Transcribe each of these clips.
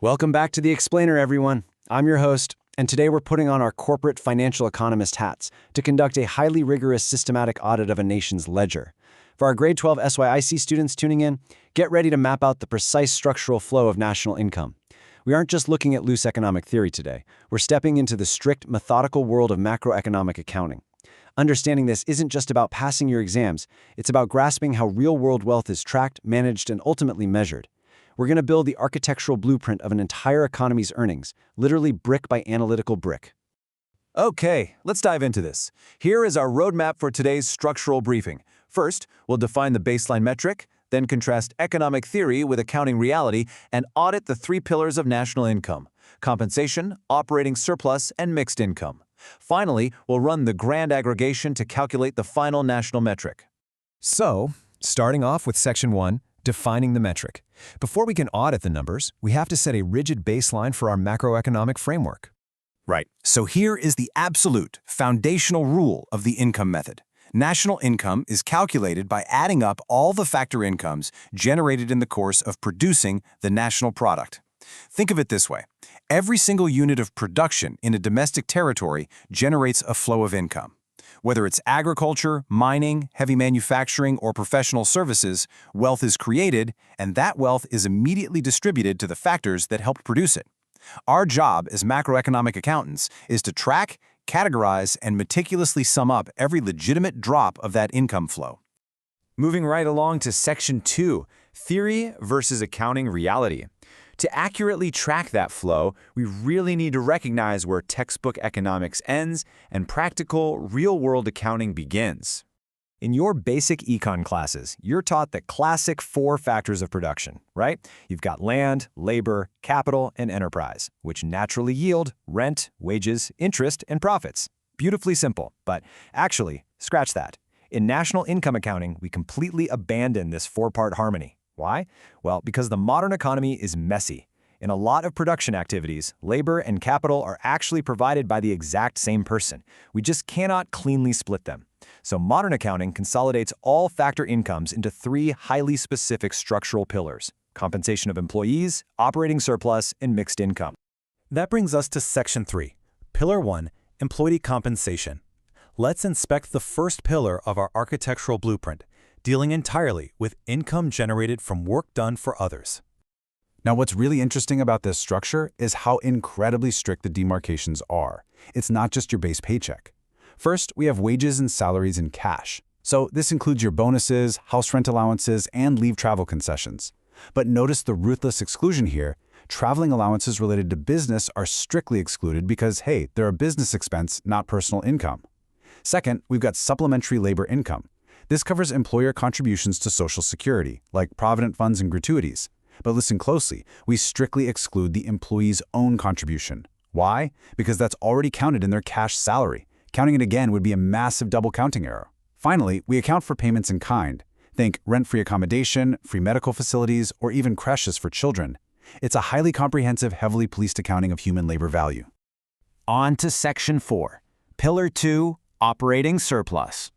Welcome back to The Explainer, everyone. I'm your host, and today we're putting on our corporate financial economist hats to conduct a highly rigorous systematic audit of a nation's ledger. For our grade 12 SYIC students tuning in, get ready to map out the precise structural flow of national income. We aren't just looking at loose economic theory today. We're stepping into the strict, methodical world of macroeconomic accounting. Understanding this isn't just about passing your exams, it's about grasping how real-world wealth is tracked, managed, and ultimately measured. We're going to build the architectural blueprint of an entire economy's earnings, literally brick by analytical brick. Okay, let's dive into this. Here is our roadmap for today's structural briefing. First, we'll define the baseline metric, then contrast economic theory with accounting reality, and audit the three pillars of national income: compensation, operating surplus, and mixed income. Finally, we'll run the grand aggregation to calculate the final national metric. So, starting off with Section 1, defining the metric. Before we can audit the numbers, we have to set a rigid baseline for our macroeconomic framework. Right. So here is the absolute, foundational rule of the income method. National income is calculated by adding up all the factor incomes generated in the course of producing the national product. Think of it this way. Every single unit of production in a domestic territory generates a flow of income. Whether it's agriculture, mining, heavy manufacturing, or professional services, wealth is created, and that wealth is immediately distributed to the factors that helped produce it. Our job as macroeconomic accountants is to track, categorize, and meticulously sum up every legitimate drop of that income flow. Moving right along to Section 2, theory versus accounting reality. To accurately track that flow, we really need to recognize where textbook economics ends and practical, real-world accounting begins. In your basic econ classes, you're taught the classic 4 factors of production, right? You've got land, labor, capital, and enterprise, which naturally yield rent, wages, interest, and profits. Beautifully simple, but actually, scratch that. In national income accounting, we completely abandon this 4-part harmony. Why? Well, because the modern economy is messy. In a lot of production activities, labor and capital are actually provided by the exact same person. We just cannot cleanly split them. So modern accounting consolidates all factor incomes into 3 highly specific structural pillars: compensation of employees, operating surplus, and mixed income. That brings us to Section 3, Pillar 1, Employee Compensation. Let's inspect the first pillar of our architectural blueprint, dealing entirely with income generated from work done for others. Now, what's really interesting about this structure is how incredibly strict the demarcations are. It's not just your base paycheck. First, we have wages and salaries in cash. So this includes your bonuses, house rent allowances, and leave travel concessions. But notice the ruthless exclusion here. Traveling allowances related to business are strictly excluded because, hey, they're a business expense, not personal income. Second, we've got supplementary labor income. This covers employer contributions to Social Security, like provident funds and gratuities. But listen closely, we strictly exclude the employee's own contribution. Why? Because that's already counted in their cash salary. Counting it again would be a massive double counting error. Finally, we account for payments in kind. Think rent-free accommodation, free medical facilities, or even creches for children. It's a highly comprehensive, heavily policed accounting of human labor value. On to Section 4, Pillar 2, Operating Surplus.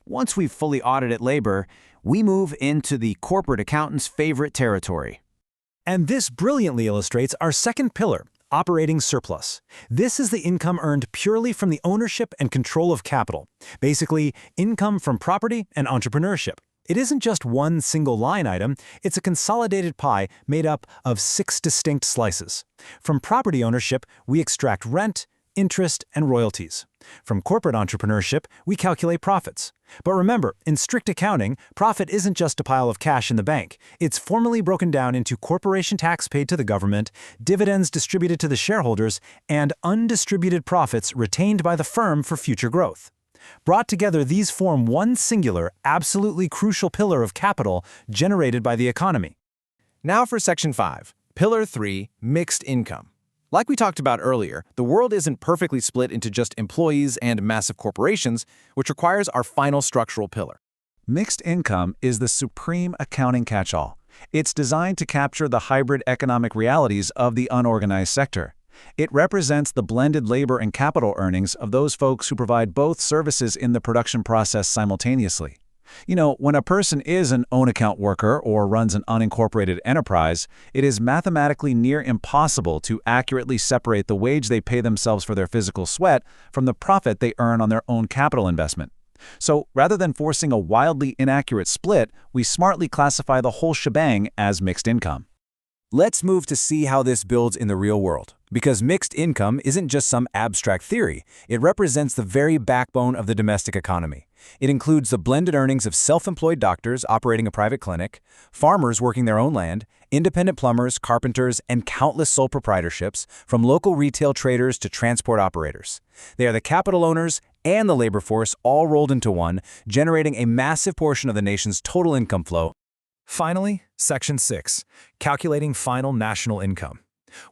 Once we've fully audited labor, we move into the corporate accountant's favorite territory. And this brilliantly illustrates our second pillar, operating surplus. This is the income earned purely from the ownership and control of capital, basically income from property and entrepreneurship. It isn't just one single line item, it's a consolidated pie made up of 6 distinct slices. From property ownership, we extract rent, interest, and royalties. From corporate entrepreneurship, we calculate profits. But remember, in strict accounting, profit isn't just a pile of cash in the bank. It's formally broken down into corporation tax paid to the government, dividends distributed to the shareholders, and undistributed profits retained by the firm for future growth. Brought together, these form one singular, absolutely crucial pillar of capital generated by the economy. Now for Section 5, Pillar 3, Mixed Income. Like we talked about earlier, the world isn't perfectly split into just employees and massive corporations, which requires our final structural pillar. Mixed income is the supreme accounting catch-all. It's designed to capture the hybrid economic realities of the unorganized sector. It represents the blended labor and capital earnings of those folks who provide both services in the production process simultaneously. When a person is an own account worker or runs an unincorporated enterprise, it is mathematically near impossible to accurately separate the wage they pay themselves for their physical sweat from the profit they earn on their own capital investment. So rather than forcing a wildly inaccurate split, we smartly classify the whole shebang as mixed income. Let's move to see how this builds in the real world. Because mixed income isn't just some abstract theory, it represents the very backbone of the domestic economy. It includes the blended earnings of self-employed doctors operating a private clinic, farmers working their own land, independent plumbers, carpenters, and countless sole proprietorships, from local retail traders to transport operators. They are the capital owners and the labor force all rolled into one, generating a massive portion of the nation's total income flow. Finally, Section 6, Calculating Final National Income.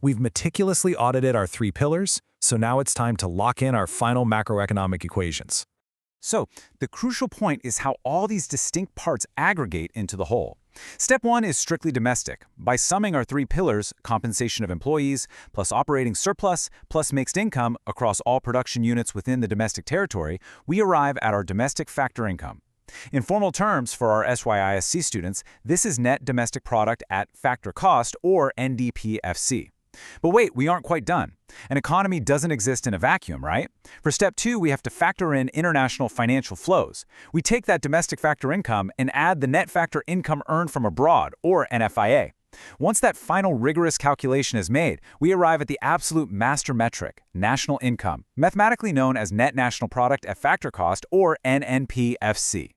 We've meticulously audited our 3 pillars, so now it's time to lock in our final macroeconomic equations. So, the crucial point is how all these distinct parts aggregate into the whole. Step 1 is strictly domestic. By summing our 3 pillars, compensation of employees, plus operating surplus, plus mixed income across all production units within the domestic territory, we arrive at our domestic factor income. In formal terms, for our SYISC students, this is net domestic product at factor cost, or NDPFC. But wait, we aren't quite done. An economy doesn't exist in a vacuum, right? For step 2, we have to factor in international financial flows. We take that domestic factor income and add the net factor income earned from abroad, or NFIA. Once that final rigorous calculation is made, we arrive at the absolute master metric, national income, mathematically known as net national product at factor cost, or NNPFC.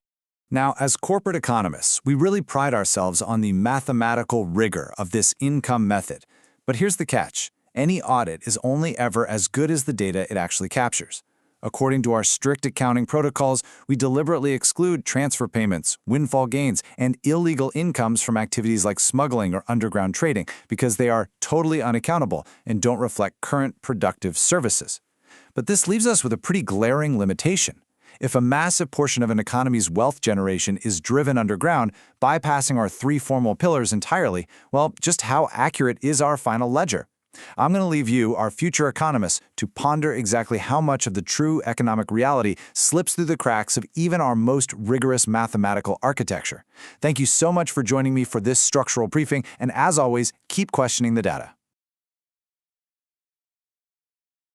Now, as corporate economists, we really pride ourselves on the mathematical rigor of this income method. But here's the catch. Any audit is only ever as good as the data it actually captures. According to our strict accounting protocols, we deliberately exclude transfer payments, windfall gains, and illegal incomes from activities like smuggling or underground trading because they are totally unaccountable and don't reflect current productive services. But this leaves us with a pretty glaring limitation. If a massive portion of an economy's wealth generation is driven underground, bypassing our 3 formal pillars entirely, well, just how accurate is our final ledger? I'm going to leave you, our future economists, to ponder exactly how much of the true economic reality slips through the cracks of even our most rigorous mathematical architecture. Thank you so much for joining me for this structural briefing, and as always, keep questioning the data.